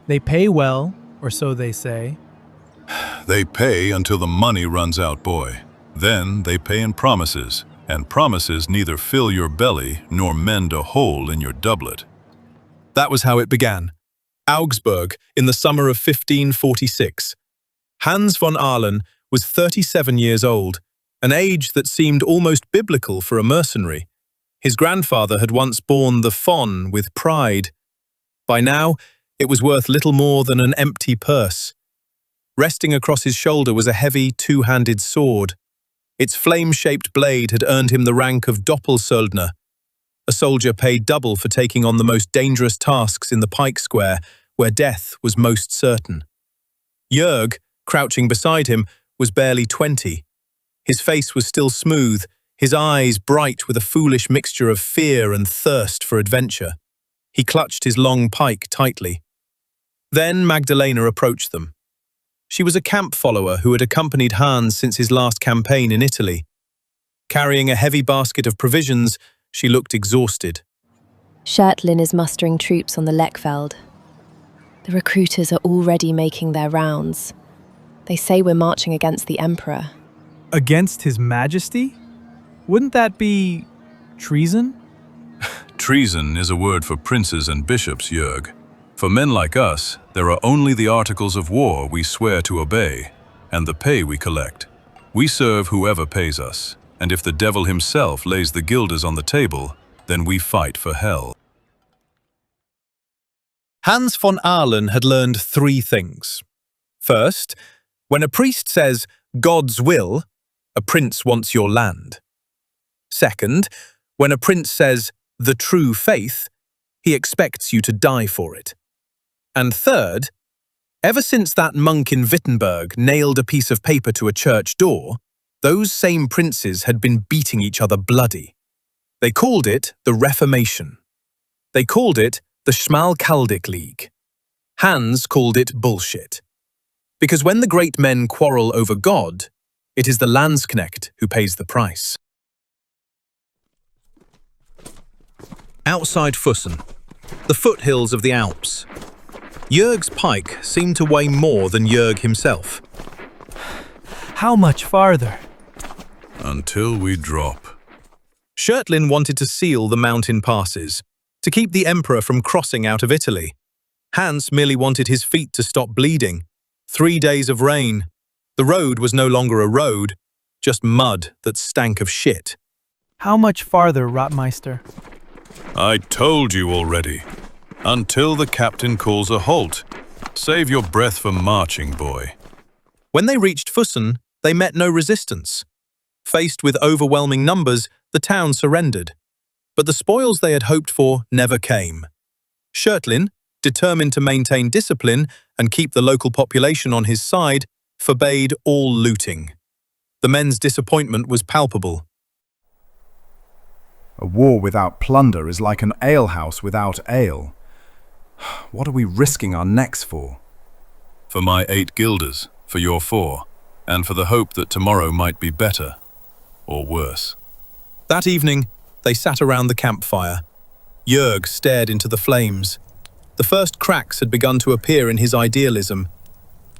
They pay well, or so they say. They pay until the money runs out, boy. Then they pay in promises, and promises neither fill your belly nor mend a hole in your doublet. That was how it began. Augsburg, in the summer of 1546. Hans von Aalen was 37 years old, an age that seemed almost biblical for a mercenary. His grandfather had once borne the von with pride. By now, it was worth little more than an empty purse. Resting across his shoulder was a heavy, two-handed sword. Its flame-shaped blade had earned him the rank of Doppelsöldner, a soldier paid double for taking on the most dangerous tasks in the pike square, where death was most certain. Jörg, crouching beside him, was barely 20. His face was still smooth, his eyes bright with a foolish mixture of fear and thirst for adventure. He clutched his long pike tightly. Then Magdalena approached them. She was a camp follower who had accompanied Hans since his last campaign in Italy. Carrying a heavy basket of provisions, she looked exhausted. Schmalkaldic is mustering troops on the Lechfeld. The recruiters are already making their rounds. They say we're marching against the Emperor. Against His Majesty? Wouldn't that be treason? Treason is a word for princes and bishops, Jörg. For men like us, there are only the articles of war we swear to obey, and the pay we collect. We serve whoever pays us, and if the devil himself lays the guilders on the table, then we fight for hell. Hans von Aalen had learned 3 things. First, when a priest says, "God's will," a prince wants your land. Second, when a prince says, "the true faith," he expects you to die for it. And third, ever since that monk in Wittenberg nailed a piece of paper to a church door, those same princes had been beating each other bloody. They called it the Reformation. They called it the Schmalkaldic League. Hans called it bullshit. Because when the great men quarrel over God, it is the Landsknecht who pays the price. Outside Füssen, the foothills of the Alps, Jörg's pike seemed to weigh more than Jörg himself. How much farther? Until we drop. Schmalkaldic wanted to seal the mountain passes, to keep the Emperor from crossing out of Italy. Hans merely wanted his feet to stop bleeding. 3 days of rain. The road was no longer a road, just mud that stank of shit. How much farther, Rotmeister? I told you already. Until the captain calls a halt. Save your breath for marching, boy. When they reached Füssen, they met no resistance. Faced with overwhelming numbers, the town surrendered. But the spoils they had hoped for never came. Schmalkaldic, determined to maintain discipline and keep the local population on his side, forbade all looting. The men's disappointment was palpable. A war without plunder is like an alehouse without ale. What are we risking our necks for? For my 8 guilders, for your 4, and for the hope that tomorrow might be better, or worse. That evening, they sat around the campfire. Jörg stared into the flames. The first cracks had begun to appear in his idealism.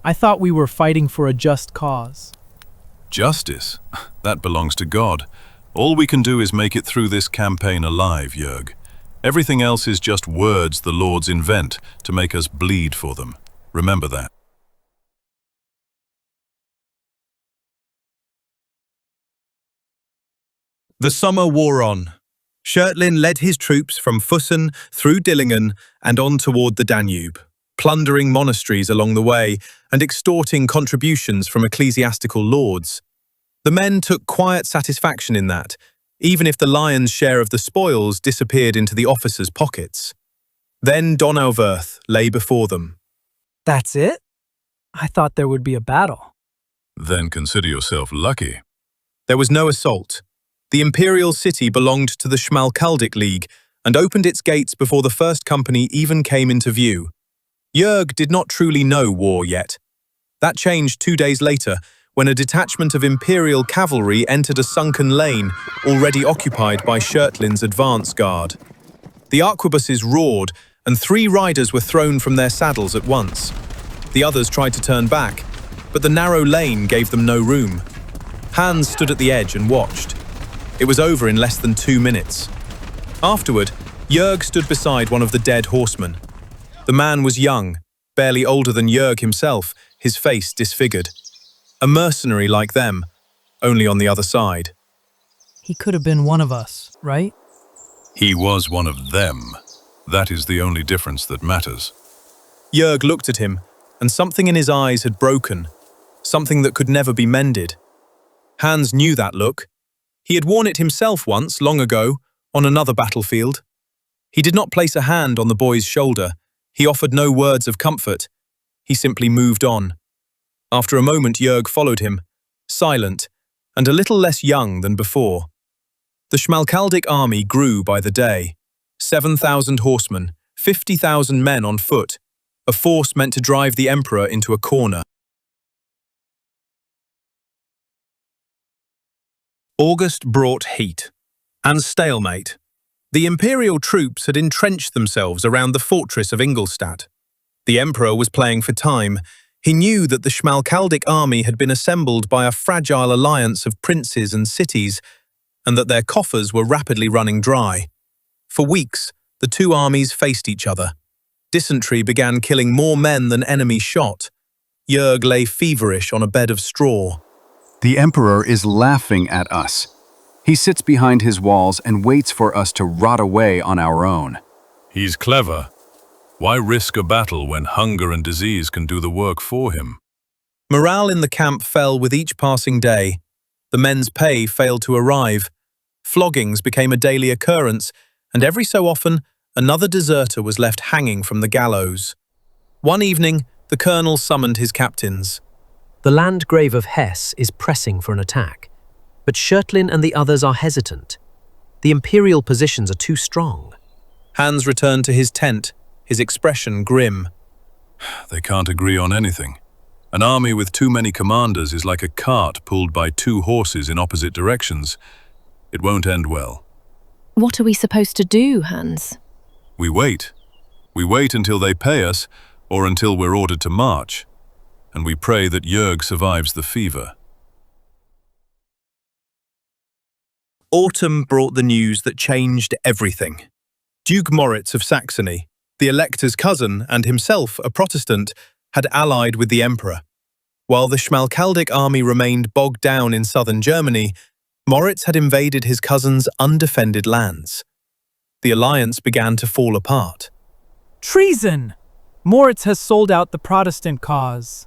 I thought we were fighting for a just cause. Justice? That belongs to God. All we can do is make it through this campaign alive, Jörg. Everything else is just words the Lords invent to make us bleed for them. Remember that. The summer wore on. Schmalkaldic led his troops from Füssen through Dillingen and on toward the Danube, plundering monasteries along the way and extorting contributions from ecclesiastical lords. The men took quiet satisfaction in that, even if the lion's share of the spoils disappeared into the officers' pockets. Then Donauwörth lay before them. That's it? I thought there would be a battle. Then consider yourself lucky. There was no assault. The imperial city belonged to the Schmalkaldic League and opened its gates before the first company even came into view. Jörg did not truly know war yet. That changed 2 days later, when a detachment of imperial cavalry entered a sunken lane already occupied by Schmalkaldic's advance guard. The arquebuses roared, and 3 riders were thrown from their saddles at once. The others tried to turn back, but the narrow lane gave them no room. Hans stood at the edge and watched. It was over in less than 2 minutes. Afterward, Jörg stood beside one of the dead horsemen. The man was young, barely older than Jörg himself, his face disfigured. A mercenary like them, only on the other side. He could have been one of us, right? He was one of them. That is the only difference that matters. Jörg looked at him, and something in his eyes had broken, something that could never be mended. Hans knew that look. He had worn it himself once, long ago, on another battlefield. He did not place a hand on the boy's shoulder. He offered no words of comfort. He simply moved on. After a moment, Jörg followed him, silent, and a little less young than before. The Schmalkaldic army grew by the day. 7,000 horsemen, 50,000 men on foot, a force meant to drive the emperor into a corner. August brought heat and stalemate. The imperial troops had entrenched themselves around the fortress of Ingolstadt. The emperor was playing for time. He knew that the Schmalkaldic army had been assembled by a fragile alliance of princes and cities, and that their coffers were rapidly running dry. For weeks, the two armies faced each other. Dysentery began killing more men than enemy shot. Jörg lay feverish on a bed of straw. The Emperor is laughing at us. He sits behind his walls and waits for us to rot away on our own. He's clever. Why risk a battle when hunger and disease can do the work for him? Morale in the camp fell with each passing day. The men's pay failed to arrive. Floggings became a daily occurrence, and every so often, another deserter was left hanging from the gallows. One evening, the colonel summoned his captains. The Landgrave of Hesse is pressing for an attack, but Schmalkaldic and the others are hesitant. The imperial positions are too strong. Hans returned to his tent, his expression grim. They can't agree on anything. An army with too many commanders is like a cart pulled by 2 horses in opposite directions. It won't end well. What are we supposed to do, Hans? We wait. We wait until they pay us, or until we're ordered to march. And we pray that Jörg survives the fever. Autumn brought the news that changed everything. Duke Moritz of Saxony, the elector's cousin and himself a Protestant, had allied with the emperor. While the Schmalkaldic army remained bogged down in southern Germany, Moritz had invaded his cousin's undefended lands. The alliance began to fall apart. Treason! Moritz has sold out the Protestant cause.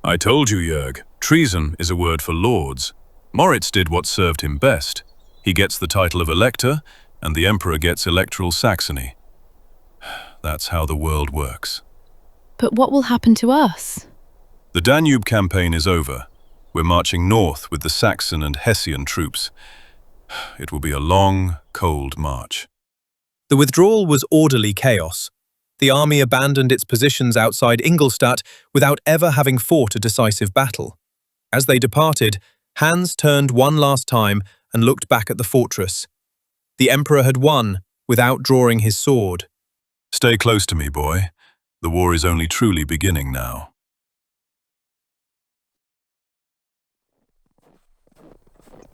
I told you, Jörg, treason is a word for lords. Moritz did what served him best. He gets the title of elector, and the emperor gets electoral Saxony. That's how the world works. But what will happen to us? The Danube campaign is over. We're marching north with the Saxon and Hessian troops. It will be a long, cold march. The withdrawal was orderly chaos. The army abandoned its positions outside Ingolstadt without ever having fought a decisive battle. As they departed, Hans turned one last time and looked back at the fortress. The emperor had won without drawing his sword. Stay close to me, boy. The war is only truly beginning now.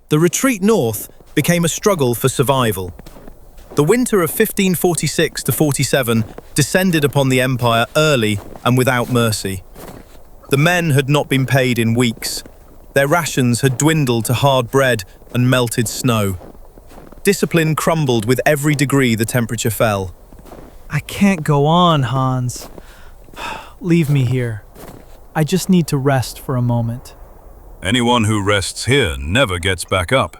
The retreat north became a struggle for survival. The winter of 1546 to 47 descended upon the empire early and without mercy. The men had not been paid in weeks. Their rations had dwindled to hard bread and melted snow. Discipline crumbled with every degree the temperature fell. I can't go on, Hans. Leave me here. I just need to rest for a moment. Anyone who rests here never gets back up.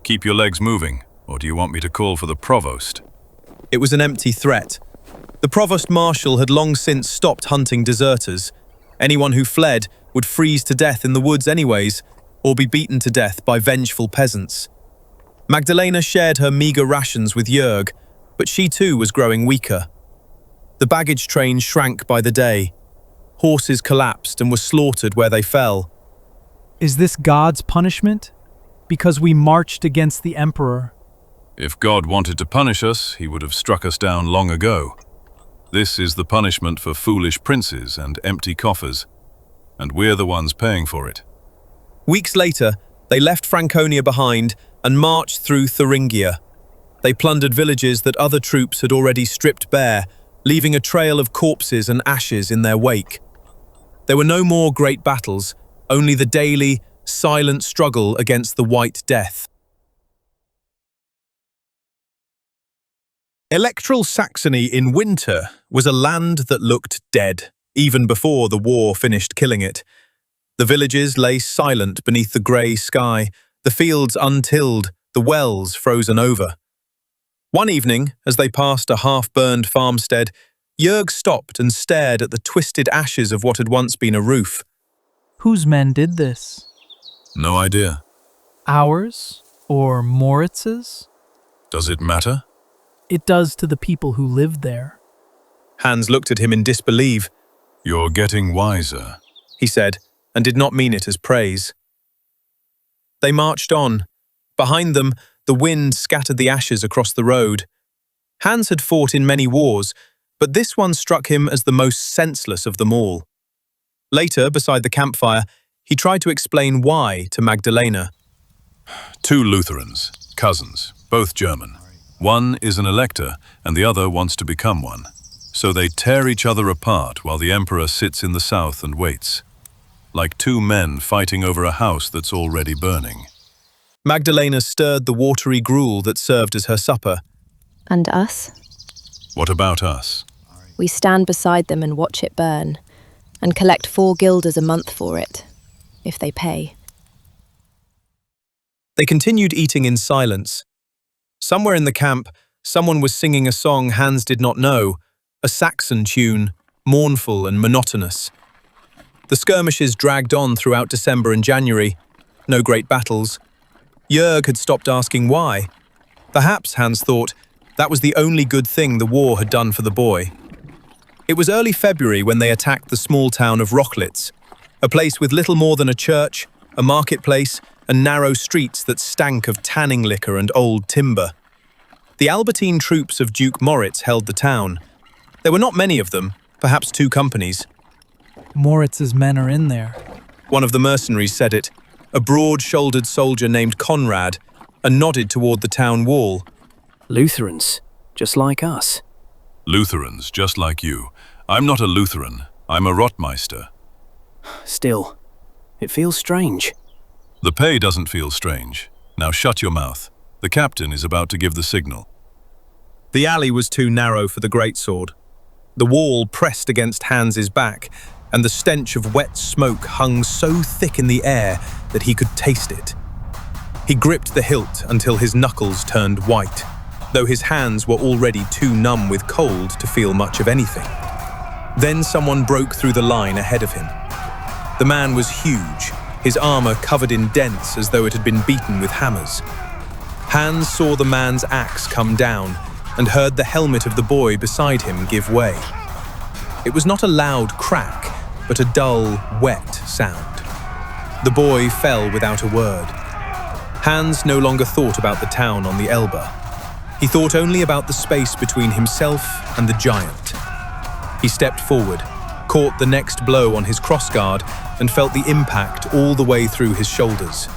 Keep your legs moving, or do you want me to call for the provost? It was an empty threat. The provost marshal had long since stopped hunting deserters. Anyone who fled would freeze to death in the woods anyways, or be beaten to death by vengeful peasants. Magdalena shared her meager rations with Jörg, but she too was growing weaker. The baggage train shrank by the day. Horses collapsed and were slaughtered where they fell. Is this God's punishment? Because we marched against the emperor. If God wanted to punish us, he would have struck us down long ago. This is the punishment for foolish princes and empty coffers, and we're the ones paying for it. Weeks later, they left Franconia behind and marched through Thuringia. They plundered villages that other troops had already stripped bare, leaving a trail of corpses and ashes in their wake. There were no more great battles, only the daily, silent struggle against the White Death. Electoral Saxony in winter was a land that looked dead, even before the war finished killing it. The villages lay silent beneath the grey sky, the fields untilled, the wells frozen over. One evening, as they passed a half-burned farmstead, Jörg stopped and stared at the twisted ashes of what had once been a roof. Whose men did this? No idea. Ours? Or Moritz's? Does it matter? It does to the people who lived there. Hans looked at him in disbelief. You're getting wiser. He said, and did not mean it as praise. They marched on. Behind them, the wind scattered the ashes across the road. Hans had fought in many wars, but this one struck him as the most senseless of them all. Later, beside the campfire, he tried to explain why to Magdalena. 2 Lutherans, cousins, both German. One is an elector, and the other wants to become one. So they tear each other apart while the emperor sits in the south and waits. Like 2 men fighting over a house that's already burning. Magdalena stirred the watery gruel that served as her supper. And us? What about us? We stand beside them and watch it burn, and collect 4 guilders a month for it, if they pay. They continued eating in silence. Somewhere in the camp, someone was singing a song Hans did not know, a Saxon tune, mournful and monotonous. The skirmishes dragged on throughout December and January. No great battles. Jörg had stopped asking why. Perhaps, Hans thought, that was the only good thing the war had done for the boy. It was early February when they attacked the small town of Rochlitz, a place with little more than a church, a marketplace, and narrow streets that stank of tanning liquor and old timber. The Albertine troops of Duke Moritz held the town. There were not many of them, perhaps 2 companies. Moritz's men are in there. One of the mercenaries said it, a broad-shouldered soldier named Conrad, and nodded toward the town wall. Lutherans, just like us. Lutherans, just like you. I'm not a Lutheran. I'm a Rottmeister. Still, it feels strange. The pay doesn't feel strange. Now shut your mouth. The captain is about to give the signal. The alley was too narrow for the greatsword. The wall pressed against Hans's back, and the stench of wet smoke hung so thick in the air that he could taste it. He gripped the hilt until his knuckles turned white, though his hands were already too numb with cold to feel much of anything. Then someone broke through the line ahead of him. The man was huge, his armor covered in dents as though it had been beaten with hammers. Hans saw the man's axe come down and heard the helmet of the boy beside him give way. It was not a loud crack, but a dull, wet sound. The boy fell without a word. Hans no longer thought about the town on the Elbe. He thought only about the space between himself and the giant. He stepped forward, caught the next blow on his crossguard, and felt the impact all the way through his shoulders.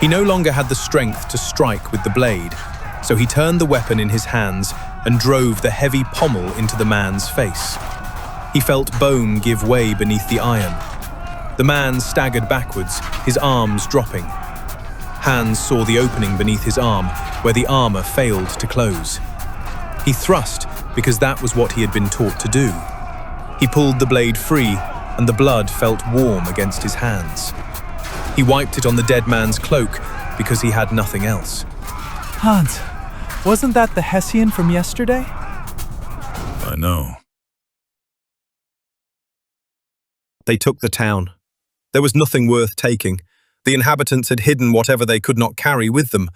He no longer had the strength to strike with the blade, so he turned the weapon in his hands and drove the heavy pommel into the man's face. He felt bone give way beneath the iron. The man staggered backwards, his arms dropping. Hans saw the opening beneath his arm, where the armor failed to close. He thrust because that was what he had been taught to do. He pulled the blade free, and the blood felt warm against his hands. He wiped it on the dead man's cloak because he had nothing else. Hans, wasn't that the Hessian from yesterday? I know. They took the town. There was nothing worth taking. The inhabitants had hidden whatever they could not carry with them.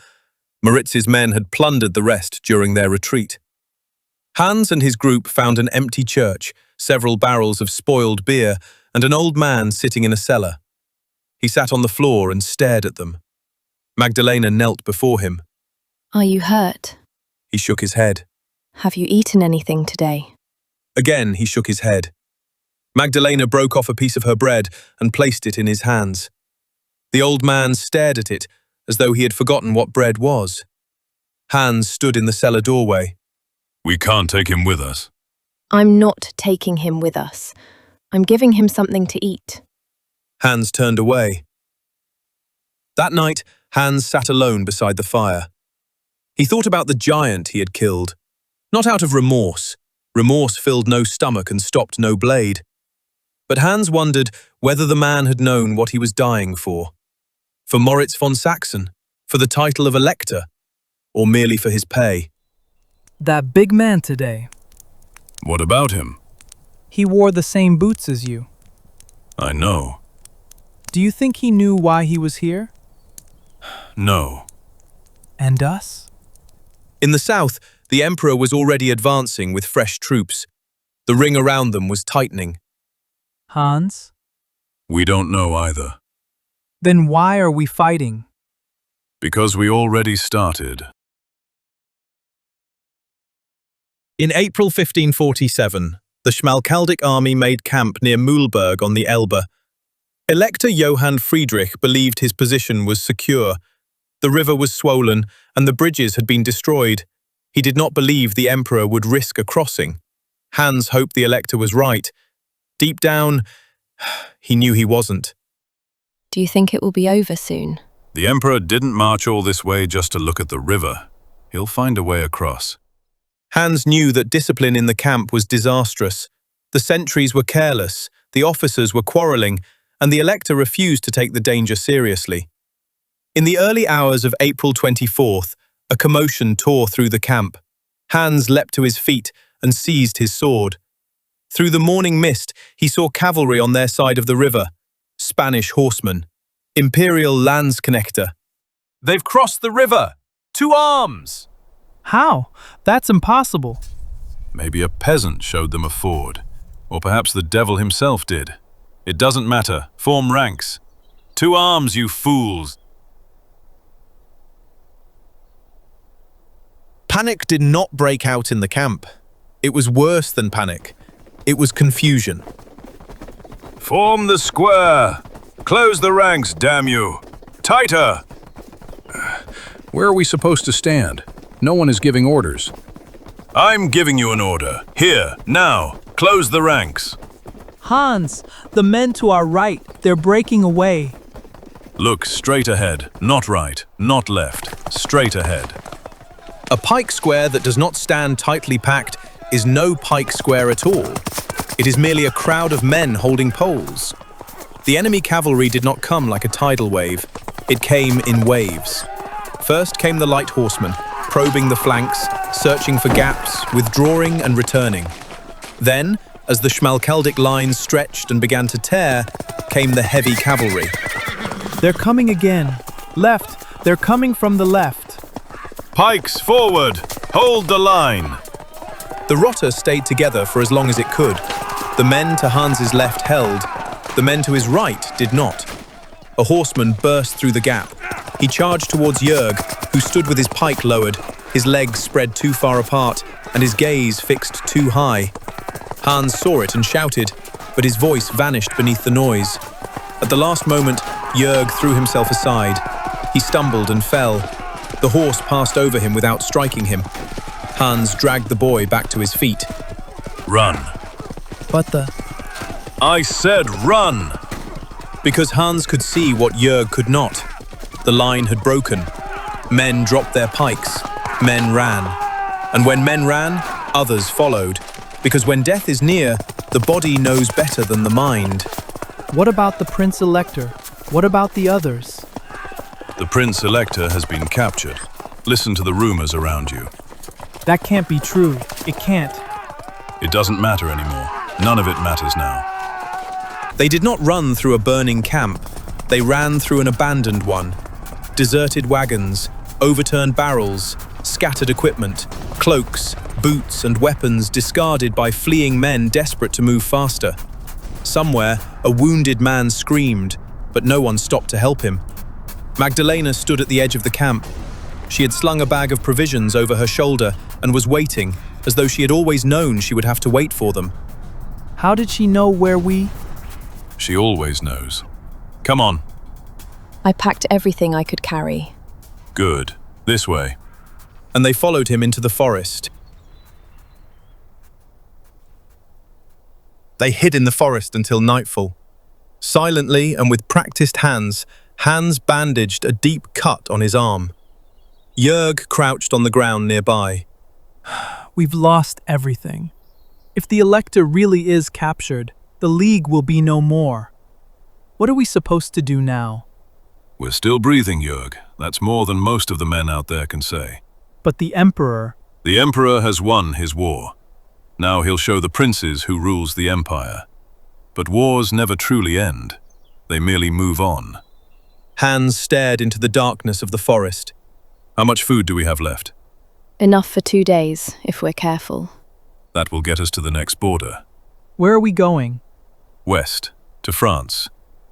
Moritz's men had plundered the rest during their retreat. Hans and his group found an empty church, several barrels of spoiled beer, and an old man sitting in a cellar. He sat on the floor and stared at them. Magdalena knelt before him. Are you hurt? He shook his head. Have you eaten anything today? Again, he shook his head. Magdalena broke off a piece of her bread and placed it in his hands. The old man stared at it as though he had forgotten what bread was. Hans stood in the cellar doorway. We can't take him with us. I'm not taking him with us. I'm giving him something to eat. Hans turned away. That night, Hans sat alone beside the fire. He thought about the giant he had killed. Not out of remorse. Remorse filled no stomach and stopped no blade. But Hans wondered whether the man had known what he was dying for. For Moritz von Saxon, for the title of Elector, or merely for his pay. That big man today. What about him? He wore the same boots as you. I know. Do you think he knew why he was here? No. And us? In the south, the emperor was already advancing with fresh troops. The ring around them was tightening. Hans? We don't know either. Then why are we fighting? Because we already started. In April 1547, the Schmalkaldic army made camp near Mühlberg on the Elbe. Elector Johann Friedrich believed his position was secure. The river was swollen and the bridges had been destroyed. He did not believe the emperor would risk a crossing. Hans hoped the elector was right. Deep down, he knew he wasn't. Do you think it will be over soon? The emperor didn't march all this way just to look at the river. He'll find a way across. Hans knew that discipline in the camp was disastrous. The sentries were careless, the officers were quarreling, and the elector refused to take the danger seriously. In the early hours of April 24th, a commotion tore through the camp. Hans leapt to his feet and seized his sword. Through the morning mist, he saw cavalry on their side of the river. Spanish horsemen. Imperial Landsknechte. They've crossed the river! To arms! How? That's impossible. Maybe a peasant showed them a ford. Or perhaps the devil himself did. It doesn't matter. Form ranks. To arms, you fools! Panic did not break out in the camp. It was worse than panic. It was confusion. Form the square! Close the ranks, damn you! Tighter! Where are we supposed to stand? No one is giving orders. I'm giving you an order. Here, now, close the ranks. Hans, the men to our right, they're breaking away. Look straight ahead, not right, not left, straight ahead. A pike square that does not stand tightly packed is no pike square at all. It is merely a crowd of men holding poles. The enemy cavalry did not come like a tidal wave. It came in waves. First came the light horsemen, probing the flanks, searching for gaps, withdrawing and returning. Then, as the Schmalkaldic lines stretched and began to tear, came the heavy cavalry. They're coming again. Left. They're coming from the left. Pikes forward! Hold the line! The rotter stayed together for as long as it could. The men to Hans's left held. The men to his right did not. A horseman burst through the gap. He charged towards Jörg, who stood with his pike lowered, his legs spread too far apart, and his gaze fixed too high. Hans saw it and shouted, but his voice vanished beneath the noise. At the last moment, Jörg threw himself aside. He stumbled and fell. The horse passed over him without striking him. Hans dragged the boy back to his feet. Run. But I said run! Because Hans could see what Jörg could not. The line had broken. Men dropped their pikes. Men ran. And when men ran, others followed. Because when death is near, the body knows better than the mind. what about the Prince Elector? What about the others? The Prince Elector has been captured. Listen to the rumors around you. That can't be true. It can't. It doesn't matter anymore. None of it matters now. They did not run through a burning camp. They ran through an abandoned one. Deserted wagons, overturned barrels, scattered equipment, cloaks, boots and weapons discarded by fleeing men desperate to move faster. Somewhere, a wounded man screamed, but no one stopped to help him. Magdalena stood at the edge of the camp. She had slung a bag of provisions over her shoulder and was waiting, as though she had always known she would have to wait for them. How did she know where we... She always knows. Come on. I packed everything I could carry. Good. This way. And they followed him into the forest. They hid in the forest until nightfall. Silently and with practiced hands, Hans bandaged a deep cut on his arm. Jörg crouched on the ground nearby. We've lost everything. If the Elector really is captured, the League will be no more. What are we supposed to do now? We're still breathing, Jörg. That's more than most of the men out there can say. But the Emperor... The Emperor has won his war. Now he'll show the princes who rules the empire. But wars never truly end. They merely move on. Hans stared into the darkness of the forest. How much food do we have left? Enough for 2 days, if we're careful. That will get us to the next border. Where are we going? West, to France.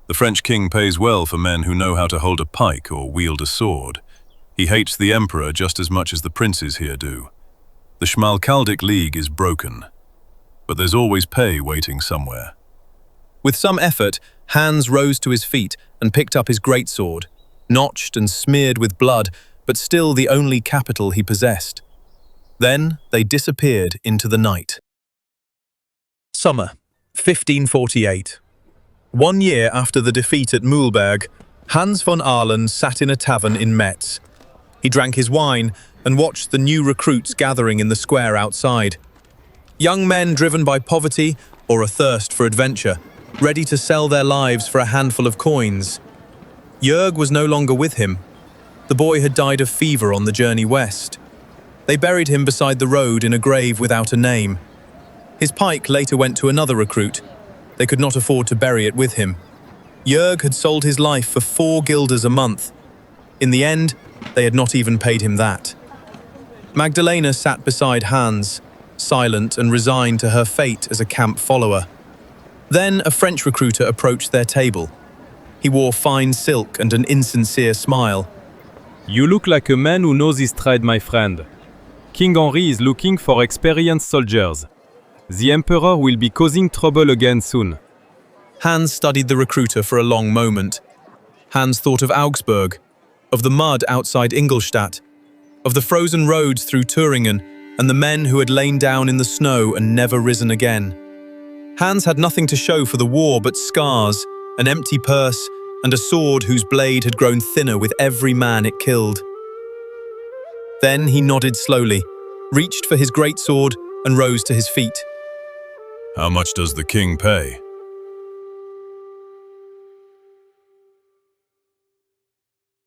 The French king pays well for men who know how to hold a pike or wield a sword. He hates the emperor just as much as the princes here do. The Schmalkaldic League is broken. But there's always pay waiting somewhere. With some effort, Hans rose to his feet and picked up his greatsword, notched and smeared with blood, but still the only capital he possessed. Then they disappeared into the night. Summer, 1548. 1 year after the defeat at Mühlberg, Hans von Aalen sat in a tavern in Metz. He drank his wine and watched the new recruits gathering in the square outside. Young men driven by poverty or a thirst for adventure, ready to sell their lives for a handful of coins. Jörg was no longer with him. The boy had died of fever on the journey west. They buried him beside the road in a grave without a name. His pike later went to another recruit. They could not afford to bury it with him. Jörg had sold his life for 4 guilders a month. In the end, they had not even paid him that. Magdalena sat beside Hans, silent and resigned to her fate as a camp follower. Then a French recruiter approached their table. He wore fine silk and an insincere smile. You look like a man who knows his trade, my friend. King Henry is looking for experienced soldiers. The Emperor will be causing trouble again soon. Hans studied the recruiter for a long moment. Hans thought of Augsburg, of the mud outside Ingolstadt, of the frozen roads through Thüringen, and the men who had lain down in the snow and never risen again. Hans had nothing to show for the war but scars, an empty purse, and a sword whose blade had grown thinner with every man it killed. Then he nodded slowly, reached for his greatsword, and rose to his feet. How much does the king pay?